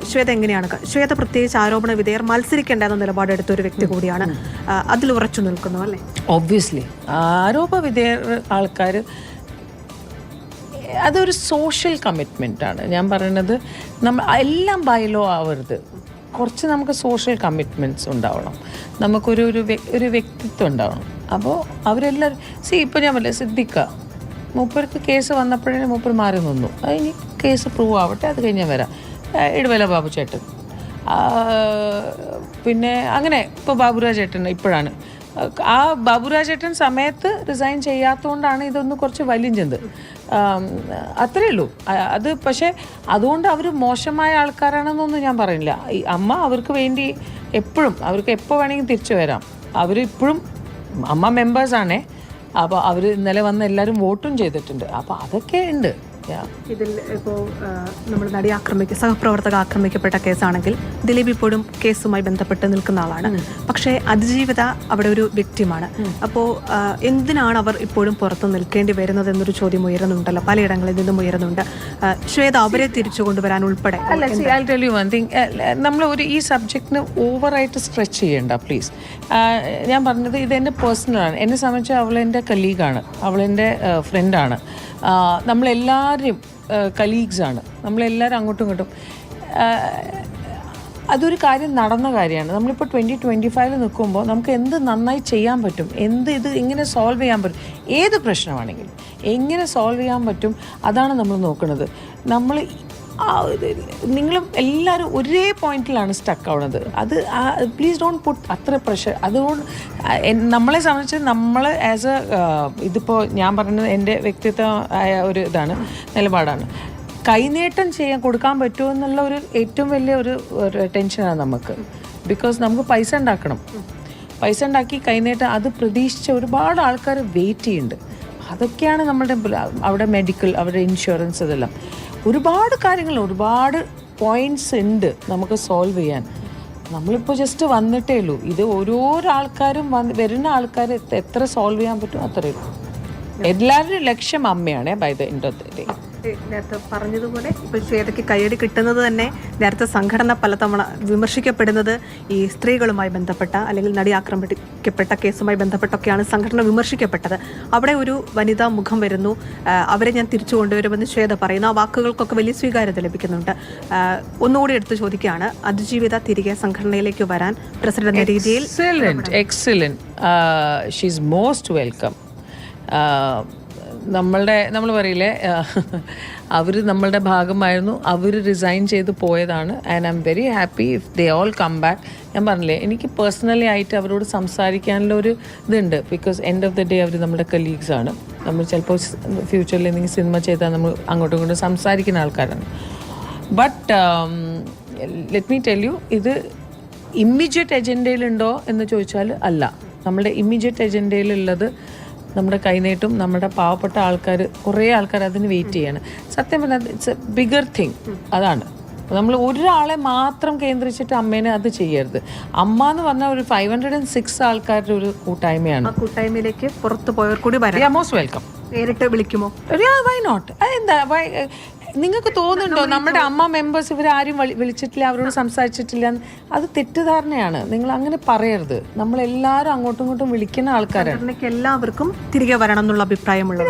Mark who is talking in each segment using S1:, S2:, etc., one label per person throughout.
S1: ശ്വേത എങ്ങനെയാണ്? ശ്വേത പ്രത്യേകിച്ച് ആരോപണ വിധേയർ മത്സരിക്കേണ്ട എന്ന നിലപാടെടുത്ത ഒരു വ്യക്തി കൂടിയാണ്. അതിൽ ഉറച്ചു നിൽക്കുന്നു അല്ലേ?
S2: ഒബ്വിയസ്ലി ആരോപണ വിധേയർ ആൾക്കാർ അതൊരു സോഷ്യൽ കമ്മിറ്റ്മെൻറ്റാണ്. ഞാൻ പറയുന്നത് നമ്മൾ എല്ലാം ബൈലോ ആവരുത്. കുറച്ച് നമുക്ക് സോഷ്യൽ കമ്മിറ്റ്മെൻറ്റ്സ് ഉണ്ടാവണം, നമുക്കൊരു ഒരു വ്യക്തിത്വം ഉണ്ടാവണം. അപ്പോൾ അവരെല്ലാവരും ഇപ്പോൾ ഞാൻ പറയില്ല, സിദ്ദിഖ മൂപ്പർക്ക് കേസ് വന്നപ്പോഴേ മൂപ്പർ മാറി നിന്നു. ഇനി കേസ് പ്രൂവ് ആവട്ടെ, അത് കഴിഞ്ഞാൽ വരാം. ഇടവേല ബാബു ചേട്ടൻ, പിന്നെ അങ്ങനെ ഇപ്പോൾ ബാബുരാജ് ചേട്ടൻ ഇപ്പോഴാണ്. ആ ബാബുരാജ് ചേട്ടൻ സമയത്ത് റിസൈൻ ചെയ്യാത്തതുകൊണ്ടാണ് ഇതൊന്ന് കുറച്ച് വലിഞ്ഞത്. അത്രയേ ഉള്ളൂ അത്. പക്ഷേ അതുകൊണ്ട് അവർ മോശമായ ആൾക്കാരാണെന്നൊന്നും ഞാൻ പറയില്ല. ഈ അമ്മ അവർക്ക് വേണ്ടി എപ്പോഴും, അവർക്ക് എപ്പോൾ വേണമെങ്കിൽ തിരിച്ചു വരാം. അവരിപ്പോഴും അമ്മ മെമ്പേഴ്സാണേ. അപ്പോൾ അവർ ഇന്നലെ വന്ന് എല്ലാവരും വോട്ടും ചെയ്തിട്ടുണ്ട്. അപ്പോൾ അതൊക്കെ ഉണ്ട്.
S1: ഇതിൽ ഇപ്പോൾ നമ്മൾ നടി സഹപ്രവർത്തക ആക്രമിക്കപ്പെട്ട കേസാണെങ്കിൽ ദിലീപ് ഇപ്പോഴും കേസുമായി ബന്ധപ്പെട്ട് നിൽക്കുന്ന ആളാണ്. പക്ഷേ അതിജീവിത അവിടെ ഒരു വ്യക്തിമാണ്. അപ്പോൾ എന്തിനാണ് അവർ ഇപ്പോഴും പുറത്ത് നിൽക്കേണ്ടി വരുന്നത് എന്നൊരു ചോദ്യം ഉയരുന്നുണ്ടല്ലോ, പലയിടങ്ങളിൽ നിന്നും ഉയരുന്നുണ്ട്. ശ്വേത അവരെ തിരിച്ചു കൊണ്ടുവരാൻ ഉൾപ്പെടെ
S2: നമ്മൾ ഈ സബ്ജക്റ്റിന് ഓവറായിട്ട് സ്ട്രെച്ച് ചെയ്യണ്ട പ്ലീസ്. ഞാൻ പറഞ്ഞത് ഇതെൻ്റെ പേഴ്സണലാണ്. എന്നെ സംബന്ധിച്ച് അവളെൻ്റെ കലീഗാണ്, അവളെൻ്റെ ഫ്രണ്ടാണ്. നമ്മളെല്ലാവരും കലീഗ്സാണ്, നമ്മളെല്ലാവരും അങ്ങോട്ടും ഇങ്ങോട്ടും. അതൊരു കാര്യം നടന്ന കാര്യമാണ്. നമ്മളിപ്പോൾ 2025 നിൽക്കുമ്പോൾ നമുക്ക് എന്ത് നന്നായി ചെയ്യാൻ പറ്റും, ഇത് എങ്ങനെ സോൾവ് ചെയ്യാൻ പറ്റും, ഏത് പ്രശ്നമാണെങ്കിലും എങ്ങനെ സോൾവ് ചെയ്യാൻ പറ്റും, അതാണ് നമ്മൾ നോക്കുന്നത്. നിങ്ങളും എല്ലാവരും ഒരേ പോയിന്റിലാണ് സ്റ്റക്ക് ആവുന്നത്. അത് പ്ലീസ് ഡോണ്ട് പുട്ട് അത്ര പ്രഷർ. അതുകൊണ്ട് നമ്മളെ സംബന്ധിച്ച് നമ്മൾ ആസ് ഇതിപ്പോൾ ഞാൻ പറയുന്നത് എൻ്റെ വ്യക്തിത്വമായ ഒരു നിലപാടാണ്. കൈനീട്ടം കൊടുക്കാൻ പറ്റുമോ എന്നുള്ള ഒരു ഏറ്റവും വലിയ ഒരു ടെൻഷനാണ് നമുക്ക്. ബിക്കോസ് നമുക്ക് പൈസ ഉണ്ടാക്കണം. പൈസ ഉണ്ടാക്കി കൈനീട്ടം അത് പ്രതീക്ഷിച്ച ഒരുപാട് ആൾക്കാർ വെയിറ്റ് ചെയ്യുന്നുണ്ട്. അതൊക്കെയാണ് നമ്മുടെ അവിടെ മെഡിക്കൽ, അവിടെ ഇൻഷുറൻസ്, ഇതെല്ലാം ഒരുപാട് കാര്യങ്ങൾ, ഒരുപാട് പോയിന്റ്സ് ഉണ്ട് നമുക്ക് സോൾവ് ചെയ്യാൻ. നമ്മളിപ്പോൾ ജസ്റ്റ് വന്നിട്ടേ ഉള്ളൂ. ഇത് ഓരോരോ ആൾക്കാരും വരുന്ന ആൾക്കാർ എത്ര സോൾവ് ചെയ്യാൻ പറ്റും അത്രയേ ഉള്ളൂ. എല്ലാവരുടെ ലക്ഷ്യം അമ്മയാണ് by the end of the day.
S1: നേരത്തെ പറഞ്ഞതുപോലെ ഇപ്പോൾ ശ്വേതയ്ക്ക് കയ്യടി കിട്ടുന്നത് തന്നെ നേരത്തെ സംഘടന പലതവണ വിമർശിക്കപ്പെടുന്നത് ഈ സ്ത്രീകളുമായി ബന്ധപ്പെട്ട അല്ലെങ്കിൽ നടി ആക്രമിക്കപ്പെട്ട കേസുമായി ബന്ധപ്പെട്ടൊക്കെയാണ് സംഘടന വിമർശിക്കപ്പെട്ടത്. അവിടെ ഒരു വനിതാ മുഖം വരുന്നു, അവരെ ഞാൻ തിരിച്ചു കൊണ്ടുവരുമെന്ന് ശ്വേത പറയുന്നു. ആ വാക്കുകൾക്കൊക്കെ വലിയ സ്വീകാര്യത ലഭിക്കുന്നുണ്ട്. ഒന്നുകൂടി എടുത്ത് ചോദിക്കുകയാണ്, അതിജീവിത തിരികെ സംഘടനയിലേക്ക് വരാൻ പ്രസിഡന്റ് എന്ന രീതിയിൽ
S2: excellent, she is most welcome. നമ്മൾ പറയില്ലേ, അവർ നമ്മളുടെ ഭാഗമായിരുന്നു, അവർ റിസൈൻ ചെയ്ത് പോയതാണ്. And I'm very happy if they all come back. ഞാൻ പറഞ്ഞില്ലേ, എനിക്ക് പേഴ്സണലി ആയിട്ട് അവരോട് സംസാരിക്കാനുള്ള ഒരു ഇതുണ്ട്. Because end of the day അവർ നമ്മുടെ കലീഗ്സാണ്. നമ്മൾ ചിലപ്പോൾ ഫ്യൂച്ചറിൽ എന്തെങ്കിലും സിനിമ ചെയ്താൽ നമ്മൾ അങ്ങോട്ടും ഇങ്ങോട്ടും സംസാരിക്കുന്ന ആൾക്കാരാണ്. But let me tell you, ഇത് ഇമ്മീഡിയറ്റ് എജൻഡയിലുണ്ടോ എന്ന് ചോദിച്ചാൽ അല്ല. നമ്മുടെ ഇമ്മീഡിയറ്റ് എജൻഡയിലുള്ളത് നമ്മുടെ കൈനീട്ടും നമ്മുടെ പാവപ്പെട്ട ആൾക്കാർ, കുറേ ആൾക്കാർ അതിന് വെയിറ്റ് ചെയ്യാണ്. സത്യം പറഞ്ഞാൽ ഇറ്റ്സ് എ ബിഗർ തിങ്. അതാണ് നമ്മൾ ഒരാളെ മാത്രം കേന്ദ്രീകരിച്ചിട്ട് അമ്മേനെ അത് ചെയ്യരുത്. അമ്മ എന്ന് പറഞ്ഞാൽ ഒരു 506 ആൾക്കാരുടെ ഒരു കൂട്ടായ്മയാണ്.
S1: കൂട്ടായ്മയിലേക്ക് പുറത്തു പോയവർ കൂടി വരാം.
S2: Most welcome.
S1: നേരിട്ട് വിളിക്കുമോ?
S2: Why not? എന്താ നിങ്ങൾക്ക് തോന്നുന്നുണ്ടോ നമ്മുടെ അമ്മ മെമ്പേഴ്സ് ഇവരാരും വിളിച്ചിട്ടില്ല, അവരോട് സംസാരിച്ചിട്ടില്ല? അത് തെറ്റിദ്ധാരണയാണ്. നിങ്ങൾ അങ്ങനെ പറയരുത്. നമ്മളെല്ലാവരും അങ്ങോട്ടും ഇങ്ങോട്ടും വിളിക്കുന്ന ആൾക്കാരാണ്.
S1: എല്ലാവർക്കും തിരികെ വരണം എന്നുള്ള അഭിപ്രായമുള്ളത്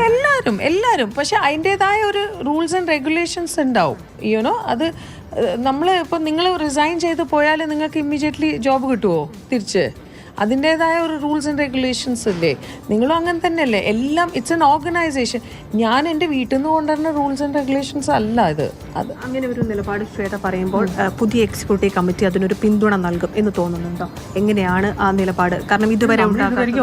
S2: എല്ലാവരും. പക്ഷെ അതിൻ്റെതായ ഒരു റൂൾസ് ആൻഡ് റെഗുലേഷൻസ് ഉണ്ടാവും. യുനോ, അത് നമ്മൾ ഇപ്പം നിങ്ങൾ റിസൈൻ ചെയ്ത് പോയാൽ നിങ്ങൾക്ക് ഇമ്മീഡിയറ്റ്ലി ജോബ് കിട്ടുമോ തിരിച്ച്? അതിൻ്റെതായ ഒരു റൂൾസ് ആൻഡ് റെഗുലേഷൻസ് ഇല്ലേ? നിങ്ങളും അങ്ങനെ തന്നെയല്ലേ? എല്ലാം ഇറ്റ്സ് എൻ ഓർഗനൈസേഷൻ. ഞാൻ എൻ്റെ വീട്ടിൽ നിന്ന് കൊണ്ടുവരുന്ന റൂൾസ് ആൻഡ് റെഗുലേഷൻസ് അല്ല ഇത്. അത്
S1: അങ്ങനെ ഒരു നിലപാട് ശ്വേത പറയുമ്പോൾ പുതിയ എക്സിക്യൂട്ടീവ് കമ്മിറ്റി അതിനൊരു പിന്തുണ നൽകും എന്ന് തോന്നുന്നുണ്ടോ? എങ്ങനെയാണ് ആ നിലപാട്? കാരണം ഇതുവരെ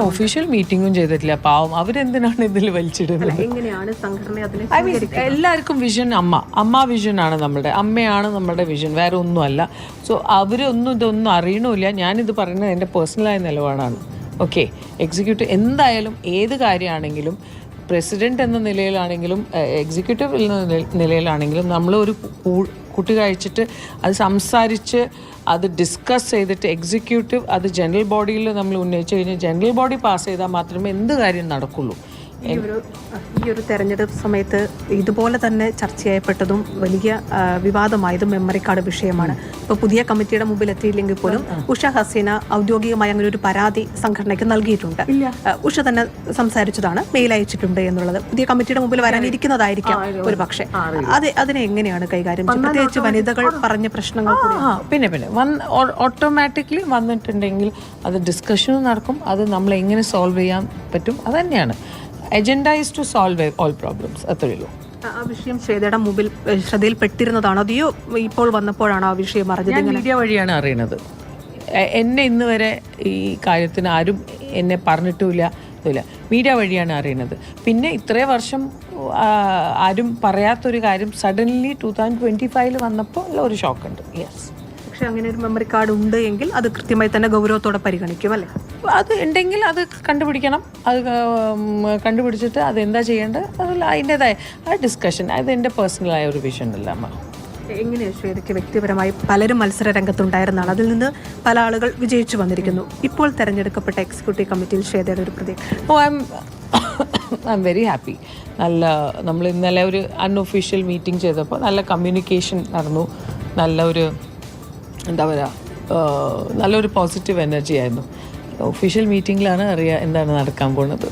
S2: ഒഫീഷ്യൽ മീറ്റിംഗും ചെയ്തിട്ടില്ല. പാവം, അവരെന്തിനാണ് ഇതിൽ വലിച്ചിടുന്നത്?
S1: എങ്ങനെയാണ് സംഘടന അതിനെ?
S2: എല്ലാവർക്കും വിഷൻ അമ്മ വിഷനാണ് നമ്മുടെ, അമ്മയാണ് നമ്മുടെ വിഷൻ, വേറെ ഒന്നുമല്ല. സോ അവരൊന്നും ഇതൊന്നും അറിയണമില്ല. ഞാനിത് പറയുന്നത് എൻ്റെ പേഴ്സണലായ നിലപാടാണ്. ഓക്കെ, എക്സിക്യൂട്ടീവ് എന്തായാലും ഏത് കാര്യമാണെങ്കിലും, പ്രസിഡന്റ് എന്ന നിലയിലാണെങ്കിലും എക്സിക്യൂട്ടീവ് എന്ന നിലയിലാണെങ്കിലും നമ്മൾ ഒരു കൂട്ടി കഴിച്ചിട്ട് അത് സംസാരിച്ച് അത് ഡിസ്കസ് ചെയ്തിട്ട് എക്സിക്യൂട്ടീവ് അത് ജനറൽ ബോഡിയിൽ നമ്മൾ ഉന്നയിച്ചു കഴിഞ്ഞാൽ ജനറൽ ബോഡി പാസ് ചെയ്താൽ മാത്രമേ എന്ത് കാര്യം നടക്കുള്ളൂ.
S1: ഈ ഒരു തെരഞ്ഞെടുപ്പ് സമയത്ത് ഇതുപോലെ തന്നെ ചർച്ചയായപ്പെട്ടതും വലിയ വിവാദമായതും മെമ്മറി കാർഡ് വിഷയമാണ്. ഇപ്പോൾ പുതിയ കമ്മിറ്റിയുടെ മുമ്പിൽ എത്തിയില്ലെങ്കിൽ പോലും ഉഷ ഹസീന ഔദ്യോഗികമായി അങ്ങനെ ഒരു പരാതി സംഘടനയ്ക്ക് നൽകിയിട്ടുണ്ട്. ഉഷ തന്നെ സംസാരിച്ചതാണ്, മെയിൽ അയച്ചിട്ടുണ്ട് എന്നുള്ളത്. പുതിയ കമ്മിറ്റിയുടെ മുമ്പിൽ വരാനിരിക്കുന്നതായിരിക്കാം ഒരു പക്ഷേ. അതിനെ എങ്ങനെയാണ് കൈകാര്യം ചെയ്യുന്നത്? പ്രത്യേകിച്ച് വനിതകൾ പറഞ്ഞ പ്രശ്നങ്ങൾ
S2: പിന്നെ ഓട്ടോമാറ്റിക്കലി വന്നിട്ടുണ്ടെങ്കിൽ അത് ഡിസ്കഷനും നടക്കും. അത് നമ്മൾ എങ്ങനെ സോൾവ് ചെയ്യാൻ പറ്റും അത് തന്നെയാണ്. Agenda is to solve all problems, അത്രയേ ഉള്ളൂ.
S1: ആ വിഷയം ശ്വേതയുടെ മുമ്പിൽ ശ്രദ്ധയിൽപ്പെട്ടിരുന്നതാണോ, അതെയോ ഇപ്പോൾ വന്നപ്പോഴാണോ ആ വിഷയം അറിഞ്ഞത്?
S2: മീഡിയ വഴിയാണ് അറിയുന്നത്. എന്നെ ഇന്ന് വരെ ഈ കാര്യത്തിന് ആരും എന്നെ പറഞ്ഞിട്ടുമില്ല, ഇതില്ല. മീഡിയ വഴിയാണ് അറിയുന്നത്. പിന്നെ ഇത്രയും വർഷം ആരും പറയാത്തൊരു കാര്യം സഡൻലി 2025 വന്നപ്പോൾ ഉള്ള ഒരു ഷോക്കുണ്ട്. യെസ്.
S1: പക്ഷെ അങ്ങനെ ഒരു മെമ്മറി കാർഡ് ഉണ്ട് എങ്കിൽ അത് കൃത്യമായി തന്നെ ഗൗരവത്തോടെ പരിഗണിക്കും അല്ലേ?
S2: അത് ഉണ്ടെങ്കിൽ അത് കണ്ടുപിടിക്കണം. അത് കണ്ടുപിടിച്ചിട്ട് അതെന്താ ചെയ്യേണ്ടത് അതിൽ അതിൻ്റെതായ ആ ഡിസ്കഷൻ, അത് എൻ്റെ പേഴ്സണലായ ഒരു വിഷൻ അല്ല. അമ്മ
S1: എങ്ങനെയാണ് ശ്വേതയ്ക്ക് വ്യക്തിപരമായി പലരും മത്സര രംഗത്തുണ്ടായിരുന്നതാണ്, അതിൽ നിന്ന് പല ആളുകൾ വിജയിച്ചു വന്നിരിക്കുന്നു. ഇപ്പോൾ തെരഞ്ഞെടുക്കപ്പെട്ട എക്സിക്യൂട്ടീവ് കമ്മിറ്റിയിൽ ശ്വേതയുടെ ഒരു പ്രതികരണം?
S2: I M very happy. നമ്മൾ ഇന്നലെ ഒരു അൺഒഫീഷ്യൽ മീറ്റിംഗ് ചെയ്തപ്പോൾ നല്ല കമ്മ്യൂണിക്കേഷൻ നടന്നു. നല്ലൊരു പോസിറ്റീവ് എനർജി ആയിരുന്നു. ഒഫീഷ്യൽ മീറ്റിങ്ങിലാണ് അറിയുക എന്താണ് നടക്കാൻ പോകുന്നത്.